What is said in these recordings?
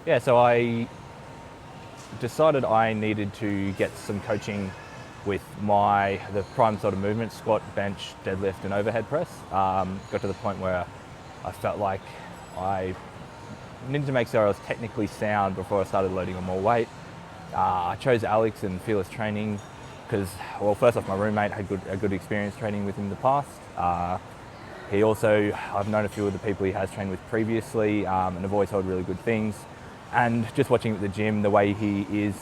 Yeah, so I decided I needed to get some coaching with the prime sort of movements: squat, bench, deadlift, and overhead press. Got to the point where I felt like I needed to make sure I was technically sound before I started loading on more weight. I chose Alex and Fearless Training because, well, first off, my roommate had a good experience training with him in the past. He also, I've known a few of the people he has trained with previously, and I've always heard really good things. And just watching him at the gym, the way he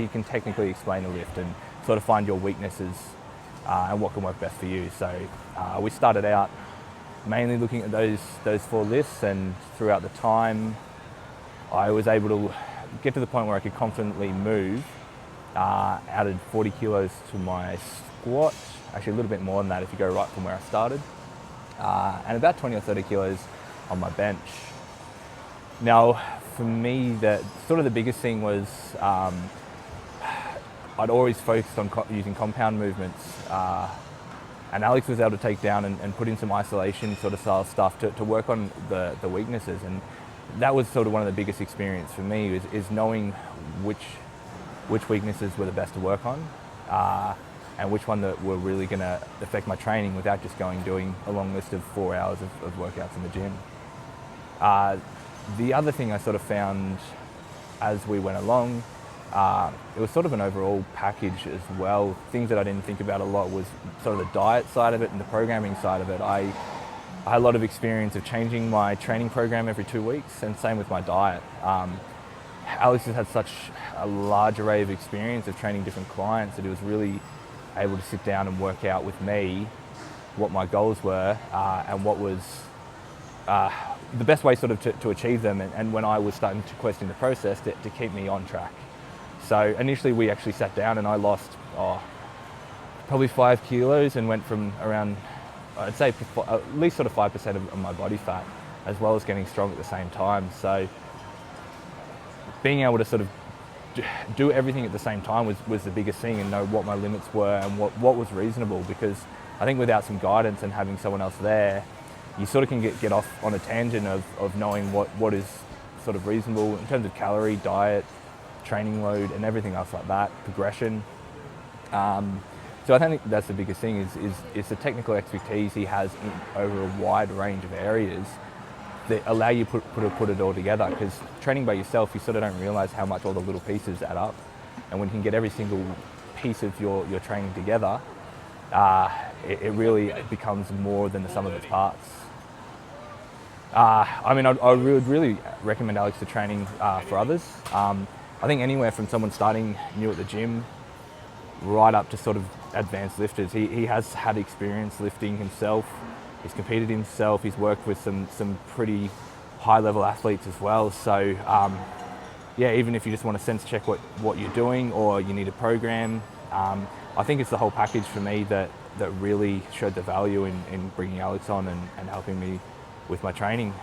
can technically explain a lift and sort of find your weaknesses and what can work best for you. So we started out mainly looking at those 4 lifts, and throughout the time, I was able to get to the point where I could confidently move. Added 40 kilos to my squat, actually a little bit more than that if you go right from where I started, and about 20 or 30 kilos on my bench. Now, for me, the biggest thing was I'd always focused on using compound movements, and Alex was able to take down and put in some isolation sort of style stuff to work on the weaknesses, and that was sort of one of the biggest experiences for me is knowing which weaknesses were the best to work on, and which one that were really going to affect my training without just doing a long list of 4 hours of workouts in the gym. The other thing I sort of found as we went along, it was sort of an overall package as well. Things that I didn't think about a lot was sort of the diet side of it and the programming side of it. I had a lot of experience of changing my training program every 2 weeks, and same with my diet. Alex has had such a large array of experience of training different clients that he was really able to sit down and work out with me what my goals were and what was the best way sort of to achieve them, and when I was starting to question the process, to keep me on track. So initially we actually sat down and I lost probably 5 kilos and went from around, I'd say at least sort of 5% of my body fat, as well as getting strong at the same time. So being able to sort of do everything at the same time was the biggest thing, and know what my limits were and what was reasonable, because I think without some guidance and having someone else there, you sort of can get off on a tangent of knowing what is sort of reasonable in terms of calorie, diet, training load, and everything else like that, progression. So I think that's the biggest thing is the technical expertise he has over a wide range of areas that allow you to put it all together, because training by yourself, you sort of don't realise how much all the little pieces add up, and when you can get every single piece of your training together, it really becomes more than the sum of its parts. I mean, I would really recommend Alex to training for others. I think anywhere from someone starting new at the gym right up to sort of advanced lifters. He has had experience lifting himself, he's competed himself, he's worked with some pretty high level athletes as well. So yeah, even if you just want to sense check what you're doing, or you need a program, I think it's the whole package for me that really showed the value in bringing Alex on and helping me with my training.